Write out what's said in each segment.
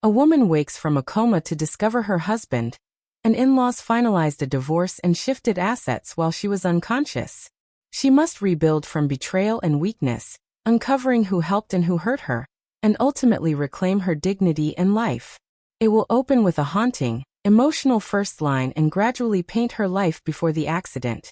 A woman wakes from a coma to discover her husband, and in-laws finalized a divorce and shifted assets while she was unconscious. She must rebuild from betrayal and weakness, uncovering who helped and who hurt her, and ultimately reclaim her dignity and life. It will open with a haunting, emotional first line and gradually paint her life before the accident.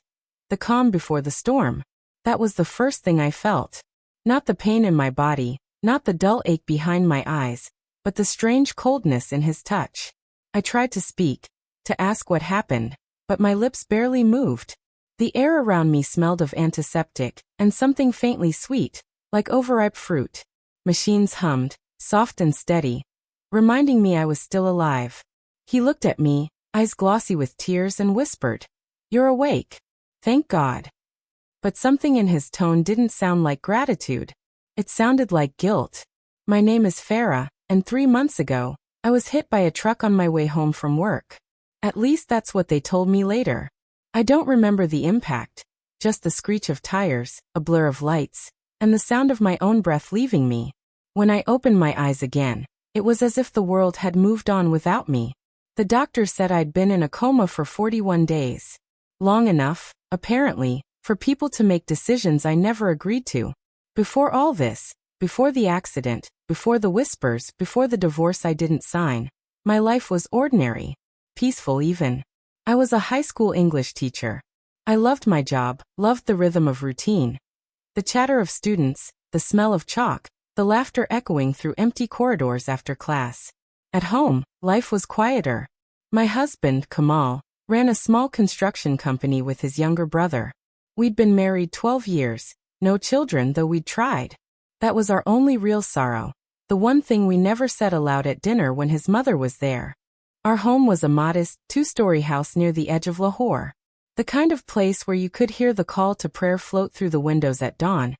The calm before the storm. That was the first thing I felt. Not the pain in my body, not the dull ache behind my eyes, but the strange coldness in his touch. I tried to speak, to ask what happened, but my lips barely moved. The air around me smelled of antiseptic, and something faintly sweet, like overripe fruit. Machines hummed, soft and steady, reminding me I was still alive. He looked at me, eyes glossy with tears, and whispered, "You're awake. Thank God." But something in his tone didn't sound like gratitude. It sounded like guilt. "My name is Farah, and 3 months ago, I was hit by a truck on my way home from work. At least that's what they told me later. I don't remember the impact, just the screech of tires, a blur of lights, and the sound of my own breath leaving me. When I opened my eyes again, it was as if the world had moved on without me. The doctor said I'd been in a coma for 41 days. Long enough, apparently, for people to make decisions I never agreed to. Before all this, before the accident, before the whispers, before the divorce I didn't sign, my life was ordinary, peaceful even. I was a high school English teacher. I loved my job, loved the rhythm of routine. The chatter of students, the smell of chalk, the laughter echoing through empty corridors after class. At home, life was quieter. My husband, Kamal, ran a small construction company with his younger brother. We'd been married 12 years, no children though we'd tried. That was our only real sorrow, the one thing we never said aloud at dinner when his mother was there. Our home was a modest, 2-story house near the edge of Lahore. The kind of place where you could hear the call to prayer float through the windows at dawn,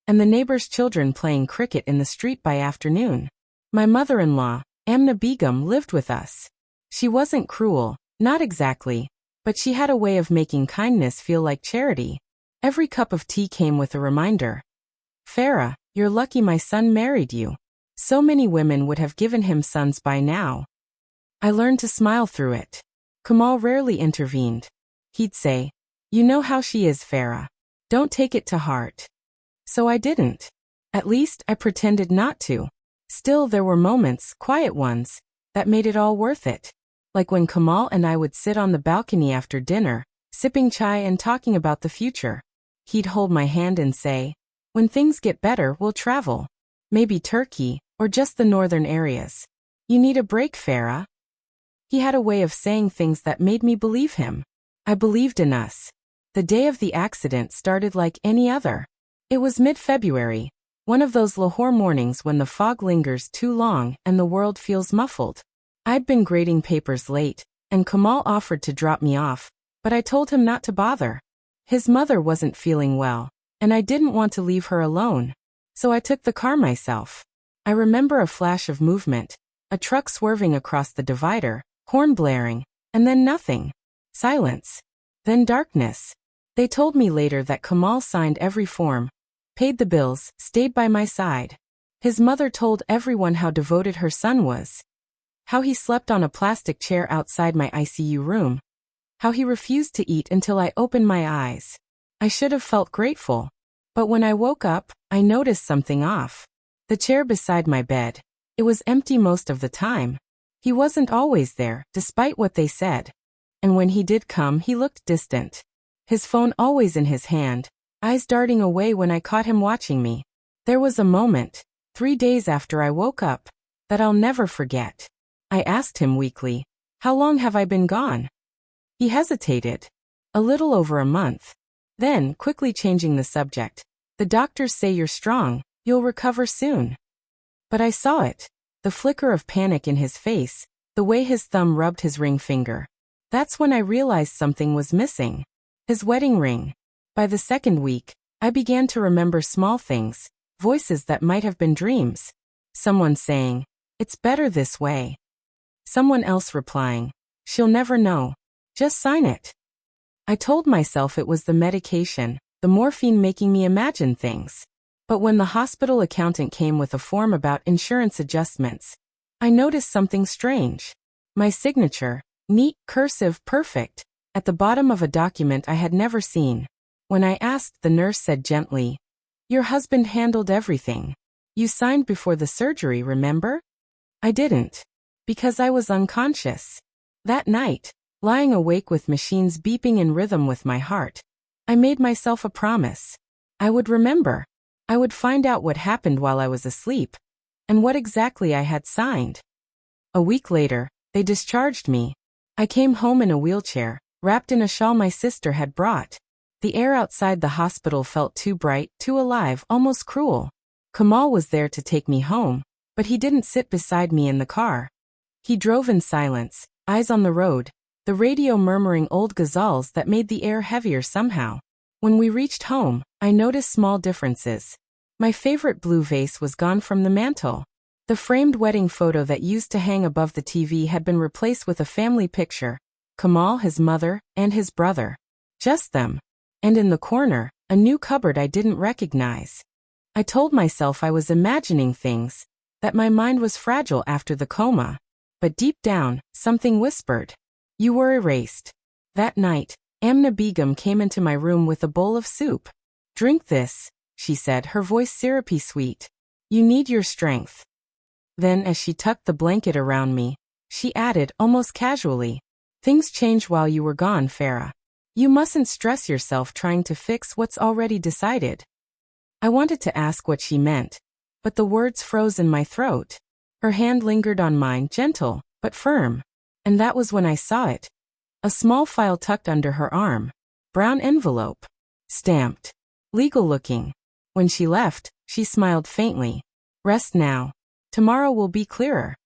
and the neighbors' children playing cricket in the street by afternoon. My mother-in-law, Amna Begum, lived with us. She wasn't cruel, not exactly, but she had a way of making kindness feel like charity. Every cup of tea came with a reminder. "Farah, you're lucky my son married you. So many women would have given him sons by now." I learned to smile through it. Kamal rarely intervened. He'd say, "You know how she is, Farah. Don't take it to heart." So I didn't. At least, I pretended not to. Still, there were moments, quiet ones, that made it all worth it. Like when Kamal and I would sit on the balcony after dinner, sipping chai and talking about the future. He'd hold my hand and say, "When things get better, we'll travel. Maybe Turkey, or just the northern areas. You need a break, Farah." He had a way of saying things that made me believe him. I believed in us. The day of the accident started like any other. It was mid-February, one of those Lahore mornings when the fog lingers too long and the world feels muffled. I'd been grading papers late, and Kamal offered to drop me off, but I told him not to bother. His mother wasn't feeling well, and I didn't want to leave her alone, so I took the car myself. I remember a flash of movement, a truck swerving across the divider, horn blaring, and then nothing. Silence. Then darkness. They told me later that Kamal signed every form, paid the bills, stayed by my side. His mother told everyone how devoted her son was. How he slept on a plastic chair outside my ICU room. How he refused to eat until I opened my eyes. I should have felt grateful. But when I woke up, I noticed something off. The chair beside my bed. It was empty most of the time. He wasn't always there, despite what they said. And when he did come, he looked distant. His phone always in his hand, eyes darting away when I caught him watching me. There was a moment, 3 days after I woke up, that I'll never forget. I asked him weakly, "How long have I been gone?" He hesitated. "A little over a month." Then, quickly changing the subject, "The doctors say you're strong, you'll recover soon." But I saw it. The flicker of panic in his face, the way his thumb rubbed his ring finger. That's when I realized something was missing. His wedding ring. By the second week, I began to remember small things, voices that might have been dreams. Someone saying, "It's better this way." Someone else replying, "She'll never know. Just sign it." I told myself it was the medication, the morphine making me imagine things. But when the hospital accountant came with a form about insurance adjustments, I noticed something strange. My signature, neat, cursive, perfect, at the bottom of a document I had never seen. When I asked, the nurse said gently, "Your husband handled everything. You signed before the surgery, remember?" I didn't. Because I was unconscious. That night, lying awake with machines beeping in rhythm with my heart, I made myself a promise. I would remember. I would find out what happened while I was asleep, and what exactly I had signed. A week later, they discharged me. I came home in a wheelchair, wrapped in a shawl my sister had brought. The air outside the hospital felt too bright, too alive, almost cruel. Kamal was there to take me home, but he didn't sit beside me in the car. He drove in silence, eyes on the road, the radio murmuring old ghazals that made the air heavier somehow. When we reached home, I noticed small differences. My favorite blue vase was gone from the mantel. The framed wedding photo that used to hang above the TV had been replaced with a family picture, Kamal, his mother, and his brother. Just them. And in the corner, a new cupboard I didn't recognize. I told myself I was imagining things, that my mind was fragile after the coma. But deep down, something whispered, "You were erased." That night, Amna Begum came into my room with a bowl of soup. "Drink this," she said, her voice syrupy sweet. "You need your strength." Then, as she tucked the blanket around me, she added, almost casually, "Things change while you were gone, Farah. You mustn't stress yourself trying to fix what's already decided." I wanted to ask what she meant, but the words froze in my throat. Her hand lingered on mine, gentle, but firm. And that was when I saw it. A small file tucked under her arm. Brown envelope. Stamped. Legal looking. When she left, she smiled faintly. "Rest now. Tomorrow will be clearer."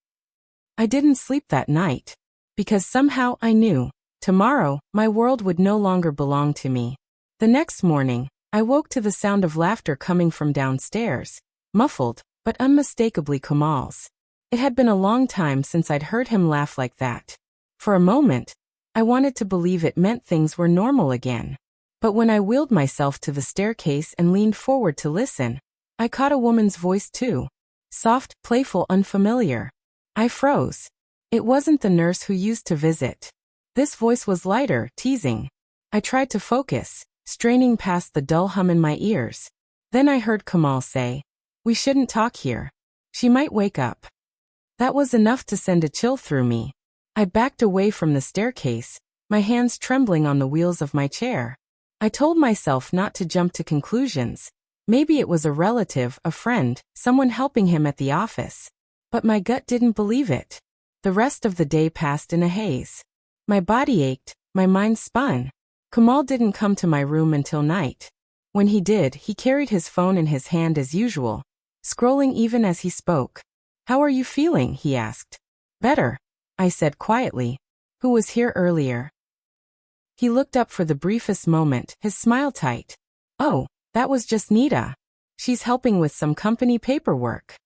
I didn't sleep that night. Because somehow I knew, tomorrow, my world would no longer belong to me. The next morning, I woke to the sound of laughter coming from downstairs. Muffled, but unmistakably Kamal's. It had been a long time since I'd heard him laugh like that. For a moment, I wanted to believe it meant things were normal again. But when I wheeled myself to the staircase and leaned forward to listen, I caught a woman's voice too. Soft, playful, unfamiliar. I froze. It wasn't the nurse who used to visit. This voice was lighter, teasing. I tried to focus, straining past the dull hum in my ears. Then I heard Kamal say, "We shouldn't talk here. She might wake up." That was enough to send a chill through me. I backed away from the staircase, my hands trembling on the wheels of my chair. I told myself not to jump to conclusions. Maybe it was a relative, a friend, someone helping him at the office. But my gut didn't believe it. The rest of the day passed in a haze. My body ached, my mind spun. Kamal didn't come to my room until night. When he did, he carried his phone in his hand as usual, scrolling even as he spoke. "How are you feeling?" he asked. "Better," I said quietly. "Who was here earlier?" He looked up for the briefest moment, his smile tight. "Oh, that was just Nita. She's helping with some company paperwork."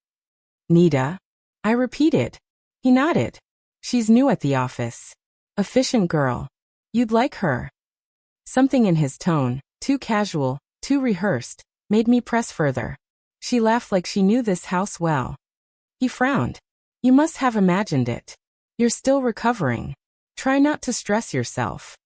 "Nita?" I repeated. He nodded. "She's new at the office. Efficient girl. You'd like her." Something in his tone, too casual, too rehearsed, made me press further. She laughed like she knew this house well. He frowned. "You must have imagined it. You're still recovering. Try not to stress yourself."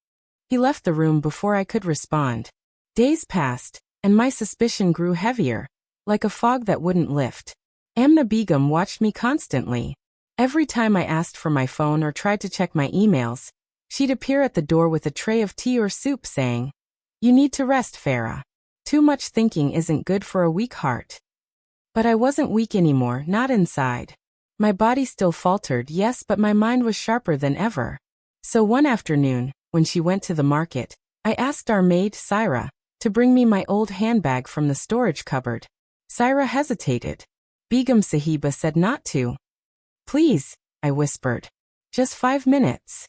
He left the room before I could respond. Days passed, and my suspicion grew heavier, like a fog that wouldn't lift. Amna Begum watched me constantly. Every time I asked for my phone or tried to check my emails, she'd appear at the door with a tray of tea or soup saying, "You need to rest, Farah. Too much thinking isn't good for a weak heart." But I wasn't weak anymore, not inside. My body still faltered, yes, but my mind was sharper than ever. So one afternoon, when she went to the market, I asked our maid, Syra, to bring me my old handbag from the storage cupboard. Syra hesitated. Begum Sahiba said not to. "Please," I whispered. "Just 5 minutes."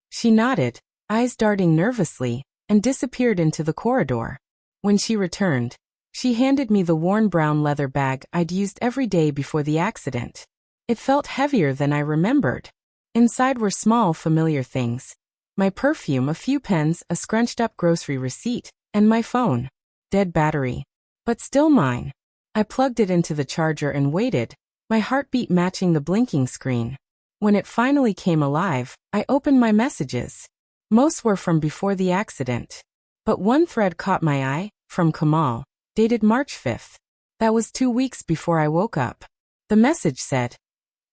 She nodded, eyes darting nervously, and disappeared into the corridor. When she returned, she handed me the worn brown leather bag I'd used every day before the accident. It felt heavier than I remembered. Inside were small, familiar things. My perfume, a few pens, a scrunched-up grocery receipt, and my phone. Dead battery. But still mine. I plugged it into the charger and waited, my heartbeat matching the blinking screen. When it finally came alive, I opened my messages. Most were from before the accident. But one thread caught my eye, from Kamal, dated March 5th. That was 2 weeks before I woke up. The message said,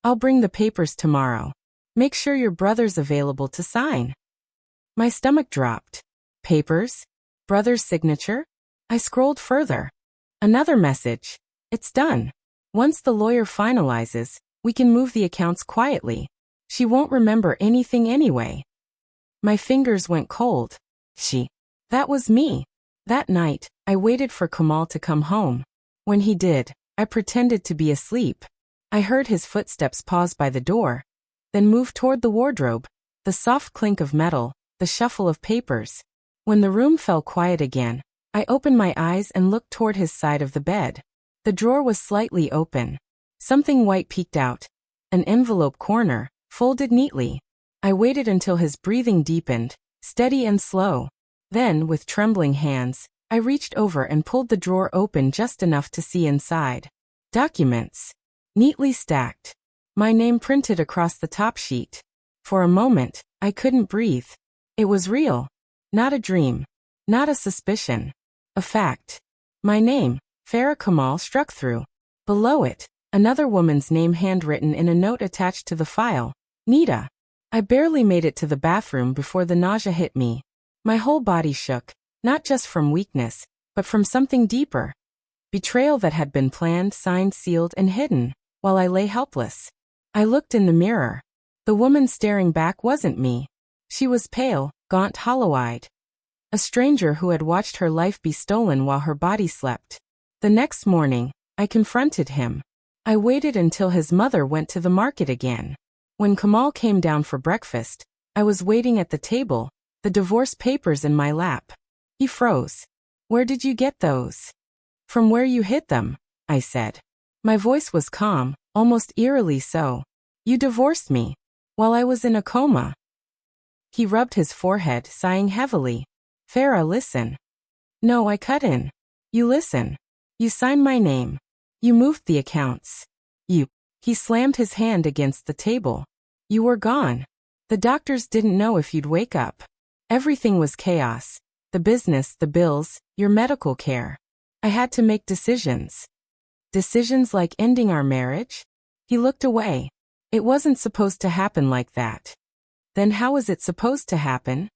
"I'll bring the papers tomorrow. Make sure your brother's available to sign." My stomach dropped. Papers? Brother's signature? I scrolled further. Another message. "It's done. Once the lawyer finalizes, we can move the accounts quietly. She won't remember anything anyway." My fingers went cold. That was me. That night, I waited for Kamal to come home. When he did, I pretended to be asleep. I heard his footsteps pause by the door, then move toward the wardrobe, the soft clink of metal, the shuffle of papers. When the room fell quiet again, I opened my eyes and looked toward his side of the bed. The drawer was slightly open. Something white peeked out. An envelope corner, folded neatly. I waited until his breathing deepened, steady and slow. Then, with trembling hands, I reached over and pulled the drawer open just enough to see inside. Documents. Neatly stacked. My name printed across the top sheet. For a moment, I couldn't breathe. It was real. Not a dream. Not a suspicion. A fact. My name, Farah Kamal, struck through. Below it, another woman's name handwritten in a note attached to the file. Nita. I barely made it to the bathroom before the nausea hit me. My whole body shook, not just from weakness, but from something deeper. Betrayal that had been planned, signed, sealed, and hidden, while I lay helpless. I looked in the mirror. The woman staring back wasn't me. She was pale, gaunt, hollow-eyed. A stranger who had watched her life be stolen while her body slept. The next morning, I confronted him. I waited until his mother went to the market again. When Kamal came down for breakfast, I was waiting at the table, the divorce papers in my lap. He froze. "Where did you get those?" "From where you hid them," I said. My voice was calm, almost eerily so. "You divorced me while I was in a coma." He rubbed his forehead, sighing heavily. "Farah, listen." "No," I cut in. "You listen. You signed my name. You moved the accounts. He slammed his hand against the table. "You were gone. The doctors didn't know if you'd wake up. Everything was chaos. The business, the bills, your medical care. I had to make decisions. Decisions like ending our marriage?" He looked away. "It wasn't supposed to happen like that." "Then how was it supposed to happen?"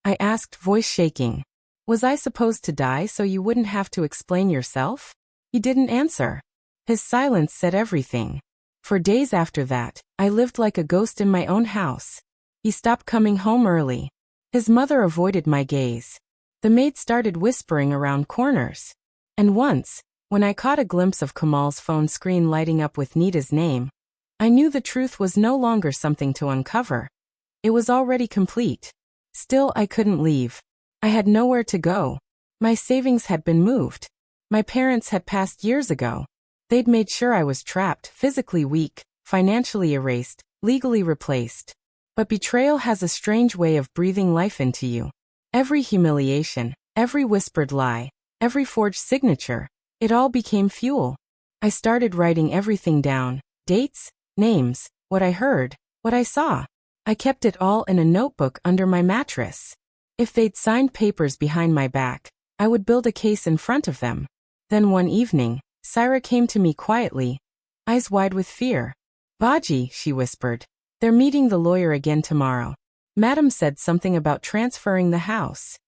I asked, voice shaking. "Was I supposed to die so you wouldn't have to explain yourself?" He didn't answer. His silence said everything. For days after that, I lived like a ghost in my own house. He stopped coming home early. His mother avoided my gaze. The maid started whispering around corners. And once, when I caught a glimpse of Kamal's phone screen lighting up with Nita's name, I knew the truth was no longer something to uncover. It was already complete. Still, I couldn't leave. I had nowhere to go. My savings had been moved. My parents had passed years ago. They'd made sure I was trapped, physically weak, financially erased, legally replaced. But betrayal has a strange way of breathing life into you. Every humiliation, every whispered lie, every forged signature, it all became fuel. I started writing everything down, dates, names, what I heard, what I saw. I kept it all in a notebook under my mattress. If they'd signed papers behind my back, I would build a case in front of them. Then one evening, Syra came to me quietly, eyes wide with fear. "Baji," she whispered. "They're meeting the lawyer again tomorrow. Madam said something about transferring the house."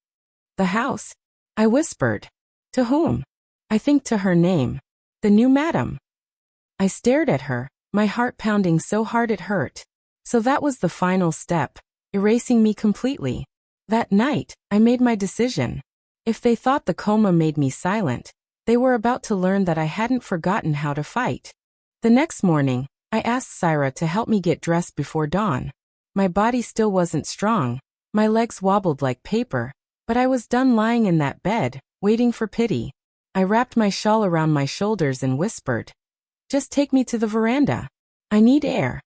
"The house?" I whispered. "To whom?" "I think to her name. The new madam." I stared at her, my heart pounding so hard it hurt. So that was the final step, erasing me completely. That night, I made my decision. If they thought the coma made me silent, they were about to learn that I hadn't forgotten how to fight. The next morning, I asked Syra to help me get dressed before dawn. My body still wasn't strong. My legs wobbled like paper, but I was done lying in that bed, waiting for pity. I wrapped my shawl around my shoulders and whispered, "Just take me to the veranda. I need air."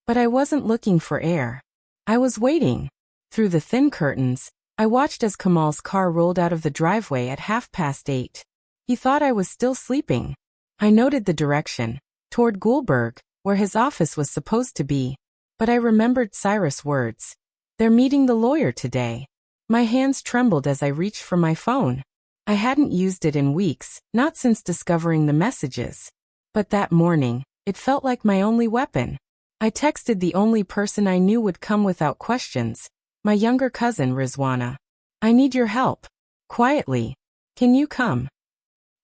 But I wasn't looking for air. I was waiting. Through the thin curtains, I watched as Kamal's car rolled out of the driveway at 8:30. He thought I was still sleeping. I noted the direction. toward Goulburg, where his office was supposed to be. But I remembered Cyrus' words. They're meeting the lawyer today. My hands trembled as I reached for my phone. I hadn't used it in weeks, not since discovering the messages. But that morning, it felt like my only weapon. I texted the only person I knew would come without questions, my younger cousin Rizwana. I need your help. Quietly. Can you come?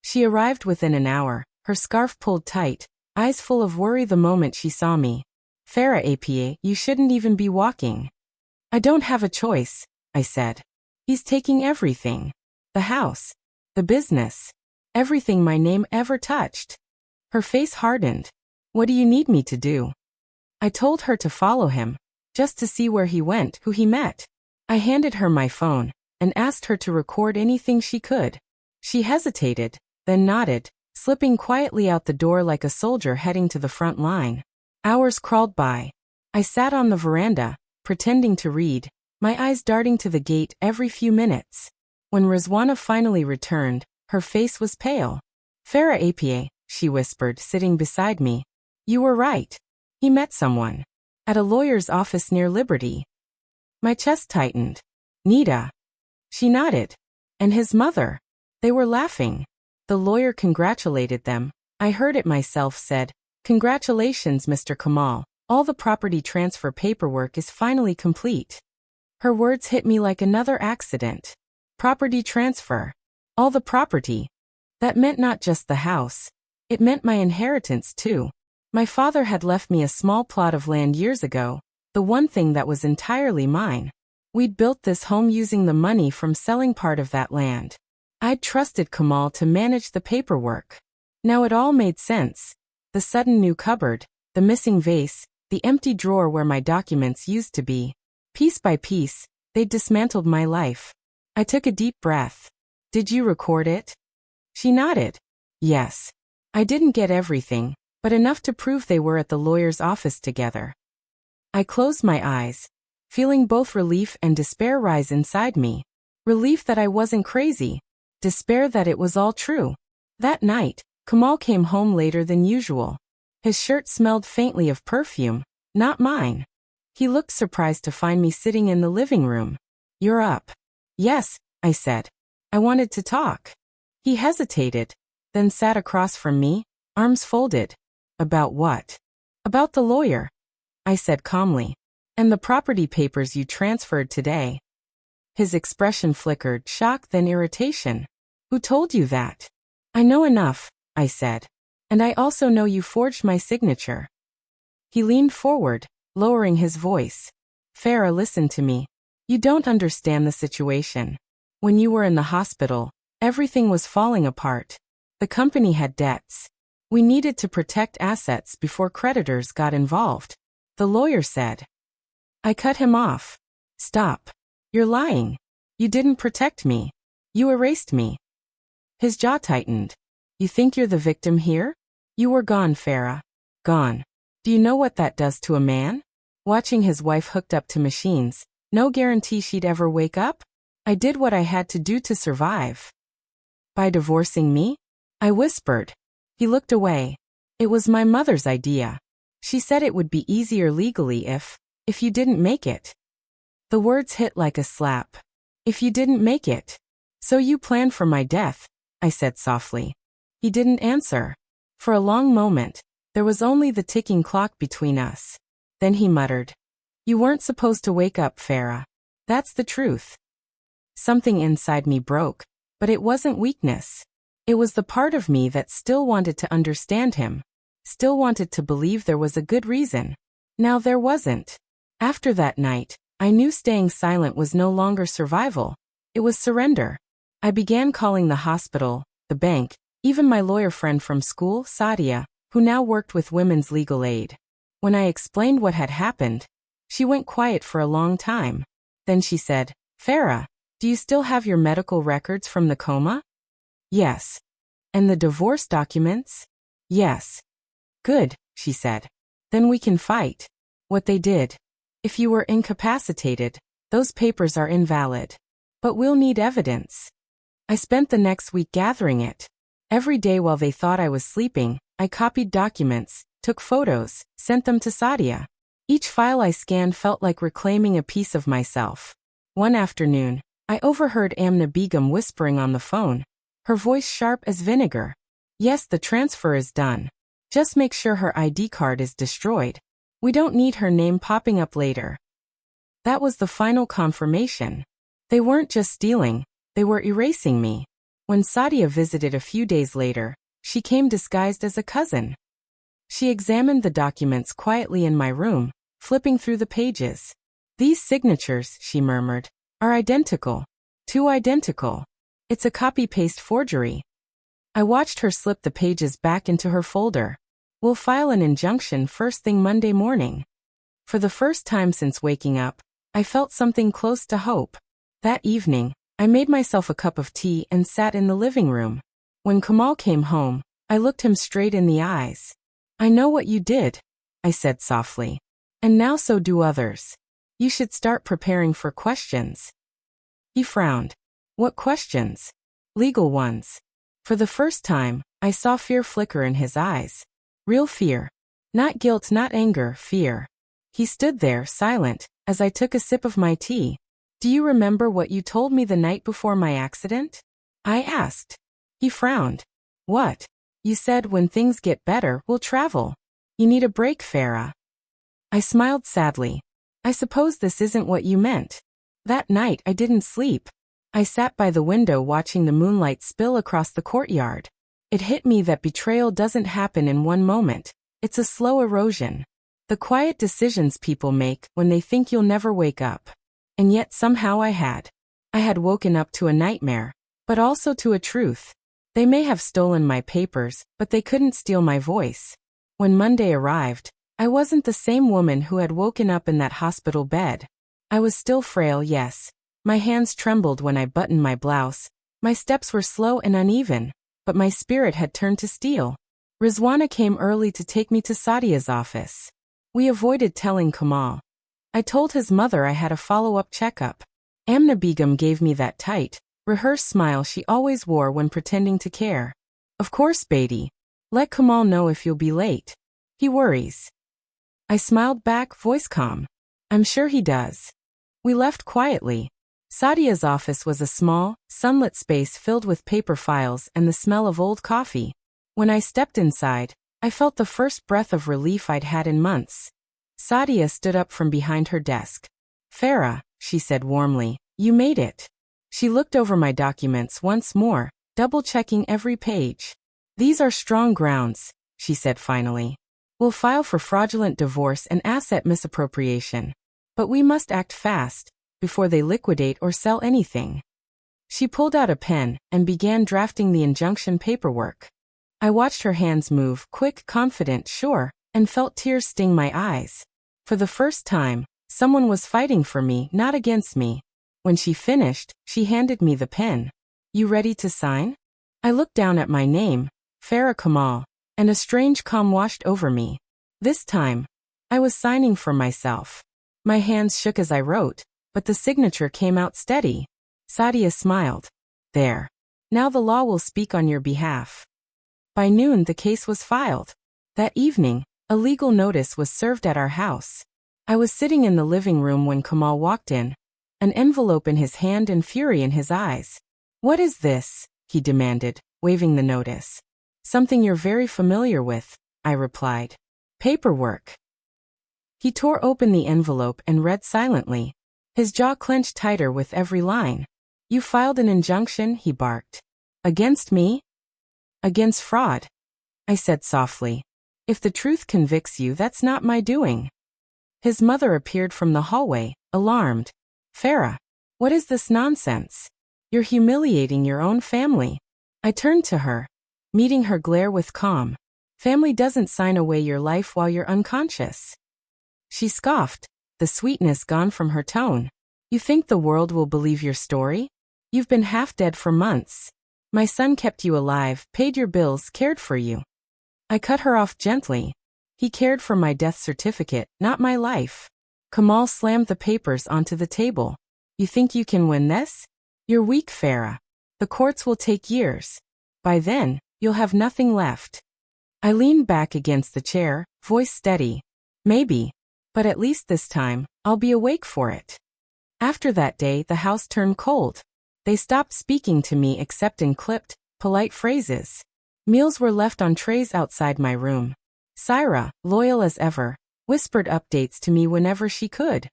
She arrived within an hour, her scarf pulled tight, eyes full of worry the moment she saw me. Farah apa, you shouldn't even be walking. I don't have a choice, I said. He's taking everything. The house. The business. Everything my name ever touched. Her face hardened. What do you need me to do? I told her to follow him, just to see where he went, who he met. I handed her my phone, and asked her to record anything she could. She hesitated, then nodded, slipping quietly out the door like a soldier heading to the front line. Hours crawled by. I sat on the veranda, pretending to read, my eyes darting to the gate every few minutes. When Rizwana finally returned, her face was pale. Farah apa, she whispered, sitting beside me. You were right. He met someone. At a lawyer's office near Liberty. My chest tightened. Nita. She nodded. And his mother. They were laughing. The lawyer congratulated them. I heard it myself said, Congratulations, Mr. Kamal. All the property transfer paperwork is finally complete. Her words hit me like another accident. Property transfer. All the property. That meant not just the house. It meant my inheritance too. My father had left me a small plot of land years ago, the one thing that was entirely mine. We'd built this home using the money from selling part of that land. I'd trusted Kamal to manage the paperwork. Now it all made sense. The sudden new cupboard, the missing vase, the empty drawer where my documents used to be. Piece by piece, they'd dismantled my life. I took a deep breath. Did you record it? She nodded. Yes. I didn't get everything, but enough to prove they were at the lawyer's office together. I closed my eyes, feeling both relief and despair rise inside me. Relief that I wasn't crazy. Despair that it was all true. That night, Kamal came home later than usual. His shirt smelled faintly of perfume, not mine. He looked surprised to find me sitting in the living room. You're up. Yes, I said. I wanted to talk. He hesitated, then sat across from me, arms folded. About what? About the lawyer, I said calmly. And the property papers you transferred today. His expression flickered, shock then irritation. Who told you that? I know enough, I said. And I also know you forged my signature. He leaned forward, lowering his voice. Farah, listen to me. You don't understand the situation. When you were in the hospital, everything was falling apart. The company had debts. We needed to protect assets before creditors got involved. The lawyer said. I cut him off. Stop. You're lying. You didn't protect me. You erased me. His jaw tightened. You think you're the victim here? You were gone, Farah. Gone. Do you know what that does to a man? Watching his wife hooked up to machines, no guarantee she'd ever wake up? I did what I had to do to survive. By divorcing me? I whispered. He looked away. It was my mother's idea. She said it would be easier legally if you didn't make it. The words hit like a slap. If you didn't make it. So you planned for my death, I said softly. He didn't answer. For a long moment, there was only the ticking clock between us. Then he muttered. You weren't supposed to wake up, Farah. That's the truth. Something inside me broke, but it wasn't weakness. It was the part of me that still wanted to understand him, still wanted to believe there was a good reason. Now there wasn't. After that night, I knew staying silent was no longer survival. It was surrender. I began calling the hospital, the bank, even my lawyer friend from school, Sadia, who now worked with Women's Legal Aid. When I explained what had happened, she went quiet for a long time. Then she said, Farah, do you still have your medical records from the coma? Yes. And the divorce documents? Yes. Good, she said. Then we can fight. What they did. If you were incapacitated, those papers are invalid. But we'll need evidence. I spent the next week gathering it. Every day while they thought I was sleeping, I copied documents, took photos, sent them to Sadia. Each file I scanned felt like reclaiming a piece of myself. One afternoon, I overheard Amna Begum whispering on the phone, her voice sharp as vinegar. Yes, the transfer is done. Just make sure her ID card is destroyed. We don't need her name popping up later. That was the final confirmation. They weren't just stealing, they were erasing me. When Sadia visited a few days later, she came disguised as a cousin. She examined the documents quietly in my room, flipping through the pages. These signatures, she murmured, are identical. Too identical. It's a copy-paste forgery. I watched her slip the pages back into her folder. We'll file an injunction first thing Monday morning. For the first time since waking up, I felt something close to hope. That evening, I made myself a cup of tea and sat in the living room. When Kamal came home, I looked him straight in the eyes. I know what you did, I said softly. And now so do others. You should start preparing for questions. He frowned. What questions? Legal ones. For the first time, I saw fear flicker in his eyes. Real fear. Not guilt, not anger, fear. He stood there, silent, as I took a sip of my tea. Do you remember what you told me the night before my accident? I asked. He frowned. What? You said when things get better, we'll travel. You need a break, Farah. I smiled sadly. I suppose this isn't what you meant. That night I didn't sleep. I sat by the window watching the moonlight spill across the courtyard. It hit me that betrayal doesn't happen in one moment. It's a slow erosion. The quiet decisions people make when they think you'll never wake up. And yet somehow I had. I had woken up to a nightmare, but also to a truth. They may have stolen my papers, but they couldn't steal my voice. When Monday arrived, I wasn't the same woman who had woken up in that hospital bed. I was still frail, yes. My hands trembled when I buttoned my blouse. My steps were slow and uneven, but my spirit had turned to steel. Rizwana came early to take me to Sadia's office. We avoided telling Kamal. I told his mother I had a follow-up checkup. Amna Begum gave me that tight, rehearsed smile she always wore when pretending to care. Of course, Beatty. Let Kamal know if you'll be late. He worries. I smiled back, voice calm. I'm sure he does. We left quietly. Sadia's office was a small, sunlit space filled with paper files and the smell of old coffee. When I stepped inside, I felt the first breath of relief I'd had in months. Sadia stood up from behind her desk. Farah, she said warmly, you made it. She looked over my documents once more, double-checking every page. These are strong grounds, she said finally. We'll file for fraudulent divorce and asset misappropriation. But we must act fast, before they liquidate or sell anything. She pulled out a pen and began drafting the injunction paperwork. I watched her hands move, quick, confident, sure, and felt tears sting my eyes. For the first time, someone was fighting for me, not against me. When she finished, she handed me the pen. You ready to sign? I looked down at my name, Farah Kamal, and a strange calm washed over me. This time, I was signing for myself. My hands shook as I wrote, but the signature came out steady. Sadia smiled. There. Now the law will speak on your behalf. By noon the case was filed. That evening, a legal notice was served at our house. I was sitting in the living room when Kamal walked in, an envelope in his hand and fury in his eyes. What is this? He demanded, waving the notice. Something you're very familiar with, I replied. Paperwork. He tore open the envelope and read silently. His jaw clenched tighter with every line. You filed an injunction, he barked. Against me? Against fraud. I said softly. If the truth convicts you, that's not my doing. His mother appeared from the hallway, alarmed. Farah, what is this nonsense? You're humiliating your own family. I turned to her, meeting her glare with calm. Family doesn't sign away your life while you're unconscious. She scoffed, the sweetness gone from her tone. You think the world will believe your story? You've been half dead for months. My son kept you alive, paid your bills, cared for you. I cut her off gently. He cared for my death certificate, not my life. Kamal slammed the papers onto the table. You think you can win this? You're weak, Farah. The courts will take years. By then, you'll have nothing left. I leaned back against the chair, voice steady. Maybe. But at least this time, I'll be awake for it. After that day, the house turned cold. They stopped speaking to me except in clipped, polite phrases. Meals were left on trays outside my room. Syra, loyal as ever, whispered updates to me whenever she could.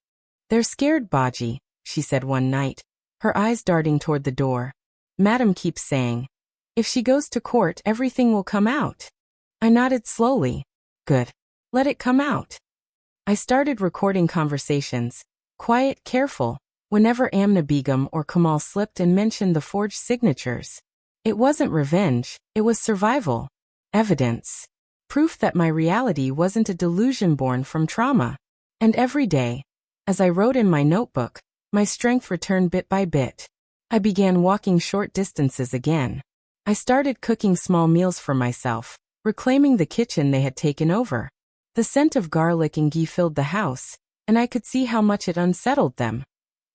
"They're scared, Baji," she said one night, her eyes darting toward the door. "Madam keeps saying, if she goes to court, everything will come out." I nodded slowly. Good. Let it come out. I started recording conversations. Quiet, careful, whenever Amna Begum or Kamal slipped and mentioned the forged signatures. It wasn't revenge, it was survival. Evidence. Proof that my reality wasn't a delusion born from trauma. And every day, as I wrote in my notebook, my strength returned bit by bit. I began walking short distances again. I started cooking small meals for myself, reclaiming the kitchen they had taken over. The scent of garlic and ghee filled the house, and I could see how much it unsettled them.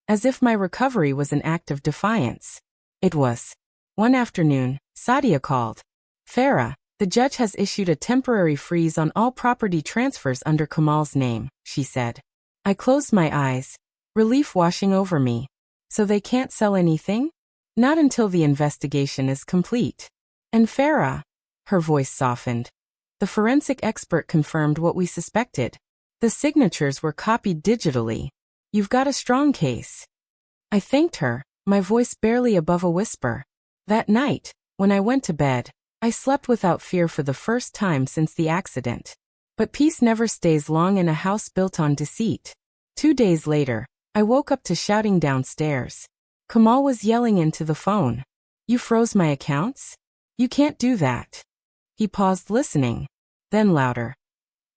As if my recovery was an act of defiance. It was. One afternoon, Sadia called. "Farah, the judge has issued a temporary freeze on all property transfers under Kamal's name," she said. I closed my eyes, relief washing over me. "So they can't sell anything?" "Not until the investigation is complete." "And Farah?" Her voice softened. "The forensic expert confirmed what we suspected. The signatures were copied digitally. You've got a strong case." I thanked her, my voice barely above a whisper. That night, when I went to bed, I slept without fear for the first time since the accident. But peace never stays long in a house built on deceit. 2 days later, I woke up to shouting downstairs. Kamal was yelling into the phone. "You froze my accounts? You can't do that." He paused, listening. Then louder.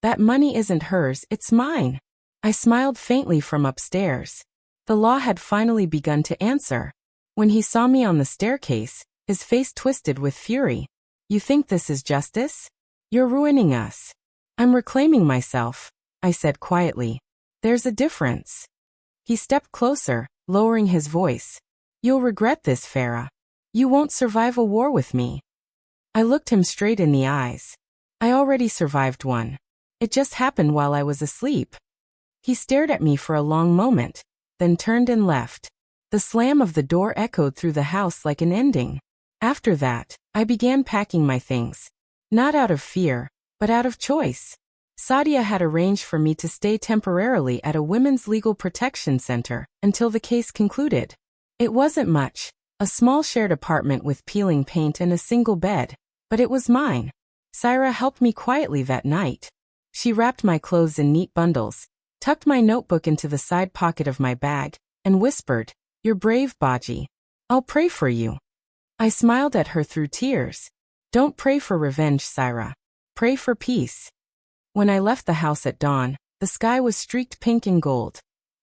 "That money isn't hers, it's mine." I smiled faintly from upstairs. The law had finally begun to answer. When he saw me on the staircase, his face twisted with fury. "You think this is justice? You're ruining us." "I'm reclaiming myself," I said quietly. "There's a difference." He stepped closer, lowering his voice. "You'll regret this, Farah. You won't survive a war with me." I looked him straight in the eyes. I already survived one. It just happened while I was asleep. He stared at me for a long moment, then turned and left. The slam of the door echoed through the house like an ending. After that, I began packing my things. Not out of fear, but out of choice. Sadia had arranged for me to stay temporarily at a women's legal protection center until the case concluded. It wasn't much, a small shared apartment with peeling paint and a single bed, but it was mine. Syra helped me quietly that night. She wrapped my clothes in neat bundles, tucked my notebook into the side pocket of my bag, and whispered, "You're brave, Baji. I'll pray for you." I smiled at her through tears. "Don't pray for revenge, Syra. Pray for peace." When I left the house at dawn, the sky was streaked pink and gold,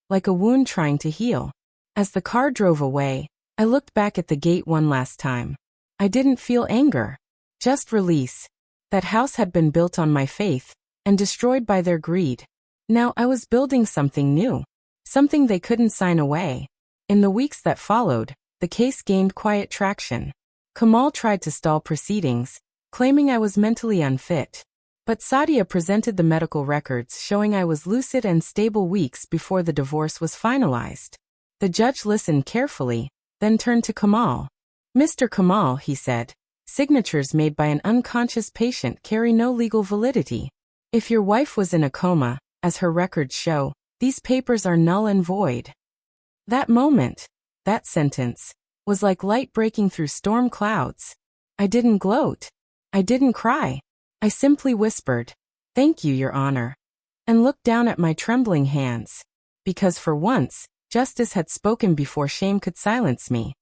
like a wound trying to heal. As the car drove away, I looked back at the gate one last time. I didn't feel anger, just release. That house had been built on my faith, and destroyed by their greed. Now I was building something new, something they couldn't sign away. In the weeks that followed, the case gained quiet traction. Kamal tried to stall proceedings, claiming I was mentally unfit. But Sadia presented the medical records showing I was lucid and stable weeks before the divorce was finalized. The judge listened carefully, then turned to Kamal. "Mr. Kamal," he said, "signatures made by an unconscious patient carry no legal validity. If your wife was in a coma, as her records show, these papers are null and void." That moment, that sentence, was like light breaking through storm clouds. I didn't gloat. I didn't cry. I simply whispered, "Thank you, Your Honor," and looked down at my trembling hands. Because for once, justice had spoken before shame could silence me.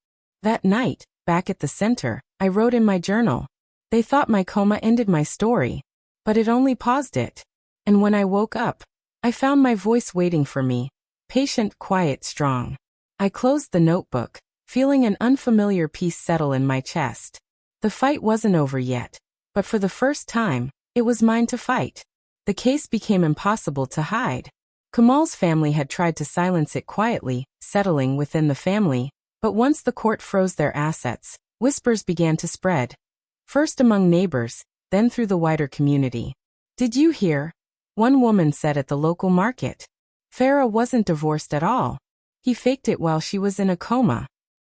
That night, back at the center, I wrote in my journal. They thought my coma ended my story, but it only paused it. And when I woke up, I found my voice waiting for me, patient, quiet, strong. I closed the notebook, feeling an unfamiliar peace settle in my chest. The fight wasn't over yet. But for the first time, it was mine to fight. The case became impossible to hide. Kamal's family had tried to silence it quietly, settling within the family, but once the court froze their assets, whispers began to spread. First among neighbors, then through the wider community. Did you hear? One woman said at the local market. Farah wasn't divorced at all. He faked it while she was in a coma.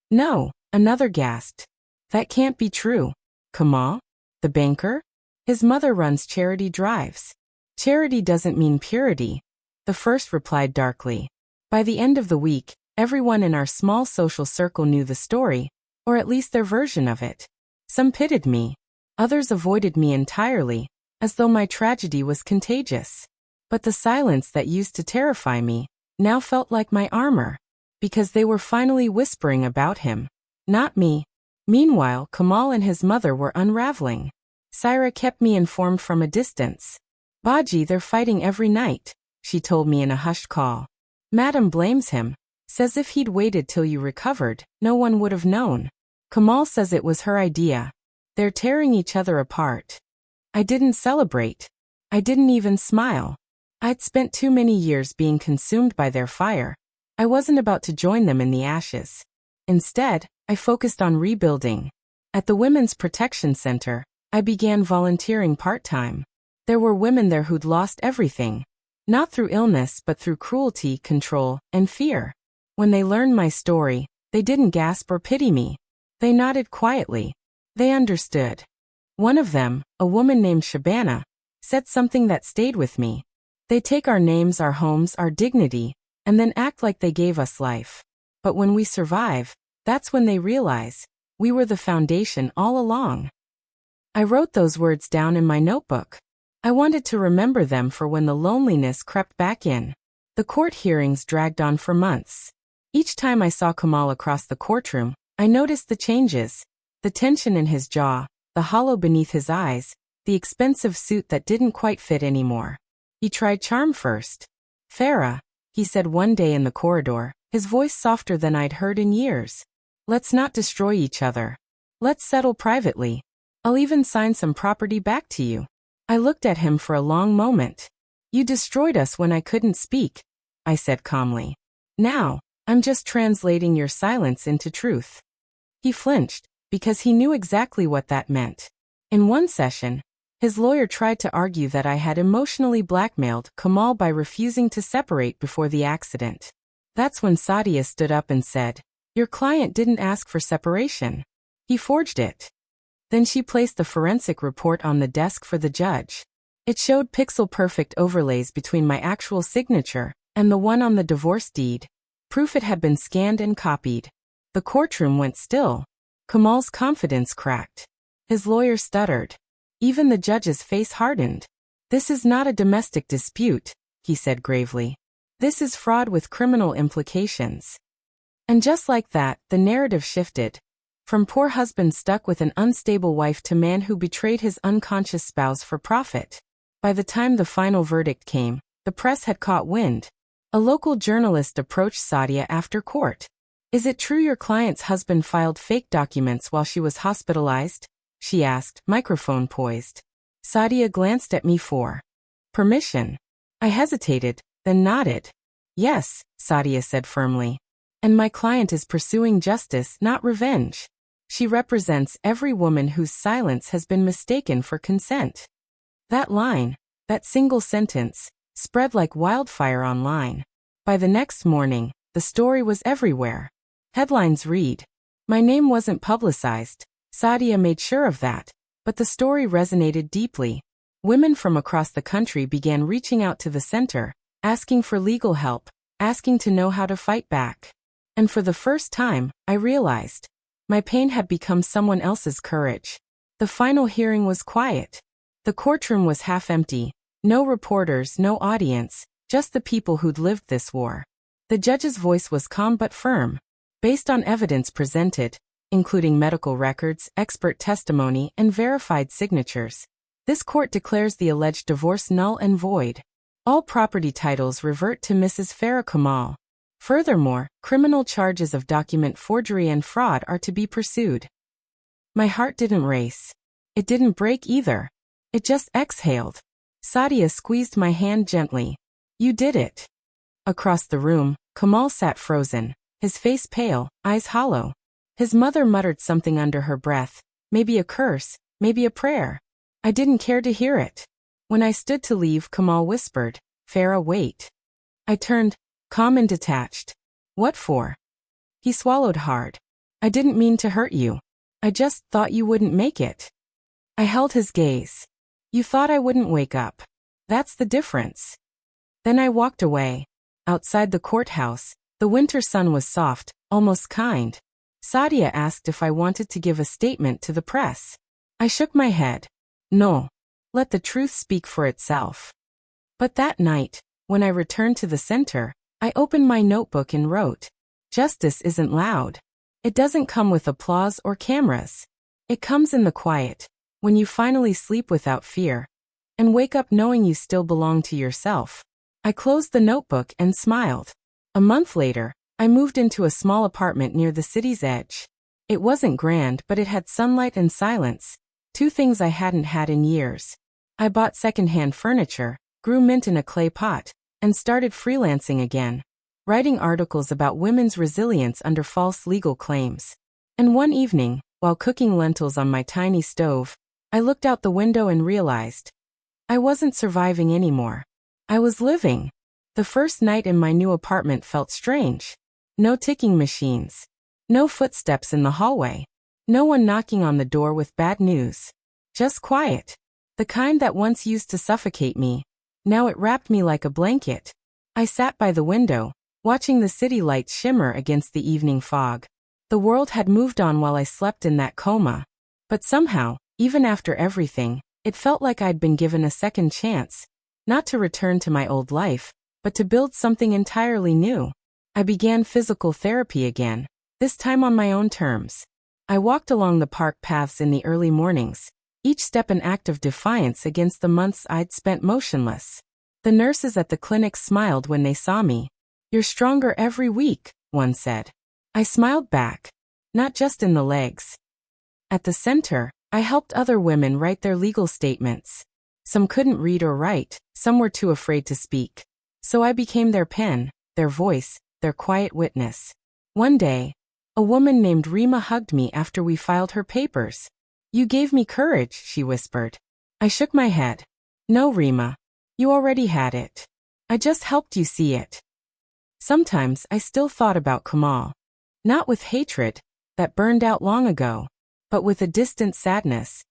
No, another gasped. That can't be true. Coma? The banker? His mother runs charity drives. Charity doesn't mean purity. The first replied darkly. By the end of the week, everyone in our small social circle knew the story, or at least their version of it. Some pitied me. Others avoided me entirely, as though my tragedy was contagious. But the silence that used to terrify me now felt like my armor, because they were finally whispering about him, not me. Meanwhile, Kamal and his mother were unraveling. Syra kept me informed from a distance. Baji, they're fighting every night, she told me in a hushed call. Madam blames him, says if he'd waited till you recovered, no one would have known. Kamal says it was her idea. They're tearing each other apart. I didn't celebrate. I didn't even smile. I'd spent too many years being consumed by their fire. I wasn't about to join them in the ashes. Instead, I focused on rebuilding. At the Women's Protection Center, I began volunteering part-time. There were women there who'd lost everything. Not through illness but through cruelty, control, and fear. When they learned my story, they didn't gasp or pity me. They nodded quietly. They understood. One of them, a woman named Shabana, said something that stayed with me. They take our names, our homes, our dignity, and then act like they gave us life. But when we survive, that's when they realize we were the foundation all along. I wrote those words down in my notebook. I wanted to remember them for when the loneliness crept back in. The court hearings dragged on for months. Each time I saw Kamal across the courtroom, I noticed the changes. The tension in his jaw, the hollow beneath his eyes, the expensive suit that didn't quite fit anymore. He tried charm first. Farah, he said one day in the corridor, his voice softer than I'd heard in years. Let's not destroy each other. Let's settle privately. I'll even sign some property back to you. I looked at him for a long moment. You destroyed us when I couldn't speak, I said calmly. Now, I'm just translating your silence into truth. He flinched, because he knew exactly what that meant. In one session, his lawyer tried to argue that I had emotionally blackmailed Kamal by refusing to separate before the accident. That's when Sadia stood up and said, "Your client didn't ask for separation. He forged it." Then she placed the forensic report on the desk for the judge. It showed pixel-perfect overlays between my actual signature and the one on the divorce deed. Proof it had been scanned and copied. The courtroom went still. Kamal's confidence cracked. His lawyer stuttered. Even the judge's face hardened. "This is not a domestic dispute," he said gravely. "This is fraud with criminal implications." And just like that, the narrative shifted. From poor husband stuck with an unstable wife to man who betrayed his unconscious spouse for profit. By the time the final verdict came, the press had caught wind. A local journalist approached Sadia after court. "Is it true your client's husband filed fake documents while she was hospitalized?" she asked, microphone poised. Sadia glanced at me for permission. I hesitated, then nodded. "Yes," Sadia said firmly. "And my client is pursuing justice, not revenge. She represents every woman whose silence has been mistaken for consent." That line, that single sentence, spread like wildfire online. By the next morning, the story was everywhere. Headlines read, "My name wasn't publicized." Sadia made sure of that, but the story resonated deeply. Women from across the country began reaching out to the center, asking for legal help, asking to know how to fight back. And for the first time, I realized my pain had become someone else's courage. The final hearing was quiet. The courtroom was half empty. No reporters, no audience, just the people who'd lived this war. The judge's voice was calm but firm. Based on evidence presented, including medical records, expert testimony, and verified signatures, this court declares the alleged divorce null and void. All property titles revert to Mrs. Farah Kamal. Furthermore, criminal charges of document forgery and fraud are to be pursued. My heart didn't race. It didn't break either. It just exhaled. Sadia squeezed my hand gently. "You did it." Across the room, Kamal sat frozen, his face pale, eyes hollow. His mother muttered something under her breath, maybe a curse, maybe a prayer. I didn't care to hear it. When I stood to leave, Kamal whispered, "Farah, wait." I turned, calm and detached. "What for?" He swallowed hard. "I didn't mean to hurt you. I just thought you wouldn't make it." I held his gaze. "You thought I wouldn't wake up. That's the difference." Then I walked away. Outside the courthouse, the winter sun was soft, almost kind. Sadia asked if I wanted to give a statement to the press. I shook my head. No. Let the truth speak for itself. But that night, when I returned to the center, I opened my notebook and wrote, "Justice isn't loud. It doesn't come with applause or cameras. It comes in the quiet, when you finally sleep without fear, and wake up knowing you still belong to yourself." I closed the notebook and smiled. A month later, I moved into a small apartment near the city's edge. It wasn't grand, but it had sunlight and silence, two things I hadn't had in years. I bought secondhand furniture, grew mint in a clay pot, and started freelancing again, writing articles about women's resilience under false legal claims. And one evening, while cooking lentils on my tiny stove, I looked out the window and realized I wasn't surviving anymore. I was living. The first night in my new apartment felt strange. No ticking machines. No footsteps in the hallway. No one knocking on the door with bad news. Just quiet. The kind that once used to suffocate me. Now it wrapped me like a blanket. I sat by the window, watching the city lights shimmer against the evening fog. The world had moved on while I slept in that coma. But somehow, even after everything, it felt like I'd been given a second chance. Not to return to my old life, but to build something entirely new. I began physical therapy again, this time on my own terms. I walked along the park paths in the early mornings, each step an act of defiance against the months I'd spent motionless. The nurses at the clinic smiled when they saw me. "You're stronger every week," one said. I smiled back. Not just in the legs. At the center, I helped other women write their legal statements. Some couldn't read or write, some were too afraid to speak. So I became their pen, their voice, their quiet witness. One day, a woman named Rima hugged me after we filed her papers. "You gave me courage," she whispered. I shook my head. "No, Rima. You already had it. I just helped you see it." Sometimes I still thought about Kamal. Not with hatred, that burned out long ago, but with a distant sadness.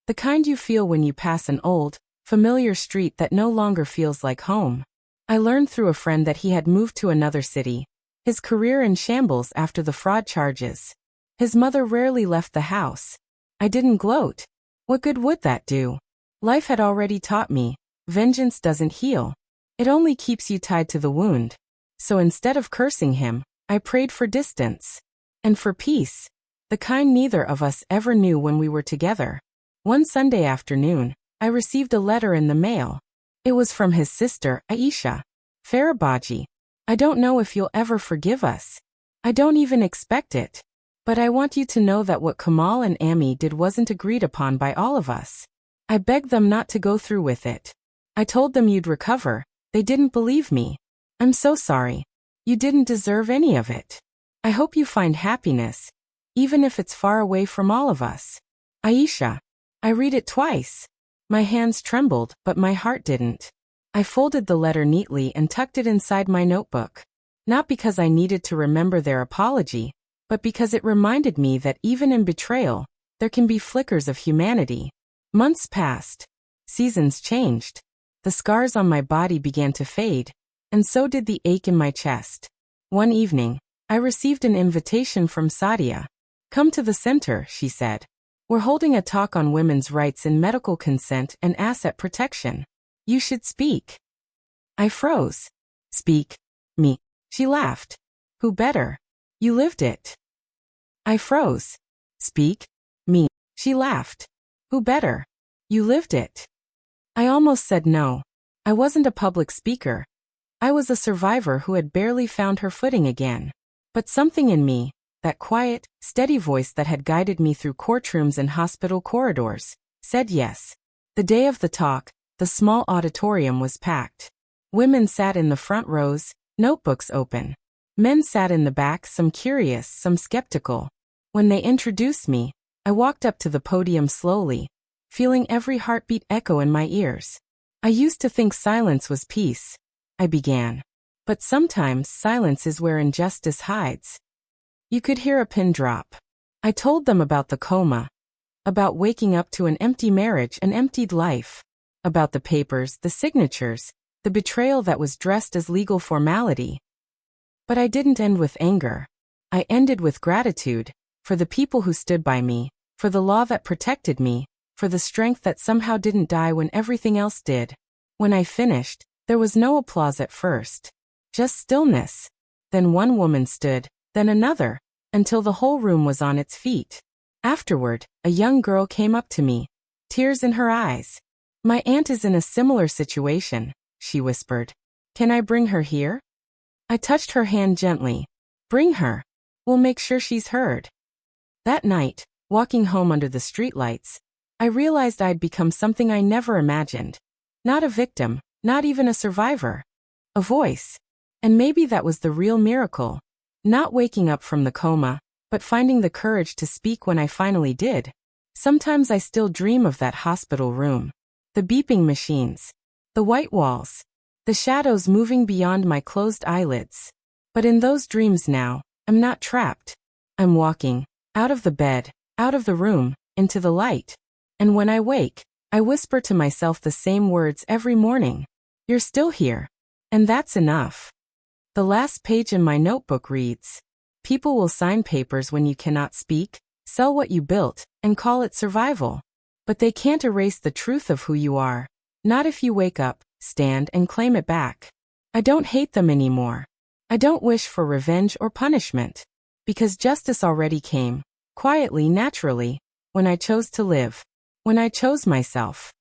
The kind you feel when you pass an old, familiar street that no longer feels like home. I learned through a friend that he had moved to another city, his career in shambles after the fraud charges. His mother rarely left the house. I didn't gloat. What good would that do? Life had already taught me, vengeance doesn't heal. It only keeps you tied to the wound. So instead of cursing him, I prayed for distance. And for peace. The kind neither of us ever knew when we were together. One Sunday afternoon, I received a letter in the mail. It was from his sister, Aisha. "Farah Baji, I don't know if you'll ever forgive us. I don't even expect it. But I want you to know that what Kamal and Ami did wasn't agreed upon by all of us. I begged them not to go through with it. I told them you'd recover. They didn't believe me. I'm so sorry. You didn't deserve any of it. I hope you find happiness, even if it's far away from all of us. Aisha." I read it twice. My hands trembled, but my heart didn't. I folded the letter neatly and tucked it inside my notebook. Not because I needed to remember their apology, but because it reminded me that even in betrayal, there can be flickers of humanity. Months passed. Seasons changed. The scars on my body began to fade, and so did the ache in my chest. One evening, I received an invitation from Sadia. "Come to the center," she said. "We're holding a talk on women's rights in medical consent and asset protection. You should speak." I froze. "Speak? Me?" She laughed. "Who better? You lived it." I froze. "Speak? Me?" She laughed. "Who better? You lived it." I almost said no. I wasn't a public speaker. I was a survivor who had barely found her footing again. But something in me, that quiet, steady voice that had guided me through courtrooms and hospital corridors, said yes. The day of the talk, the small auditorium was packed. Women sat in the front rows, notebooks open. Men sat in the back, some curious, some skeptical. When they introduced me, I walked up to the podium slowly, feeling every heartbeat echo in my ears. I used to think silence was peace, I began. But sometimes silence is where injustice hides. You could hear a pin drop. I told them about the coma, about waking up to an empty marriage, an emptied life, about the papers, the signatures, the betrayal that was dressed as legal formality. But I didn't end with anger. I ended with gratitude, for the people who stood by me, for the law that protected me, for the strength that somehow didn't die when everything else did. When I finished, there was no applause at first. Just stillness. Then one woman stood, then another, until the whole room was on its feet. Afterward, a young girl came up to me, tears in her eyes. "My aunt is in a similar situation," she whispered. "Can I bring her here?" I touched her hand gently. "Bring her. We'll make sure she's heard." That night, walking home under the streetlights, I realized I'd become something I never imagined. Not a victim, not even a survivor. A voice. And maybe that was the real miracle. Not waking up from the coma, but finding the courage to speak when I finally did. Sometimes I still dream of that hospital room. The beeping machines. The white walls. The shadows moving beyond my closed eyelids. But in those dreams now, I'm not trapped. I'm walking, out of the bed, out of the room, into the light. And when I wake, I whisper to myself the same words every morning. "You're still here." And that's enough. The last page in my notebook reads, "People will sign papers when you cannot speak, sell what you built, and call it survival. But they can't erase the truth of who you are. Not if you wake up, stand, and claim it back." I don't hate them anymore. I don't wish for revenge or punishment. Because justice already came, quietly, naturally, when I chose to live. When I chose myself.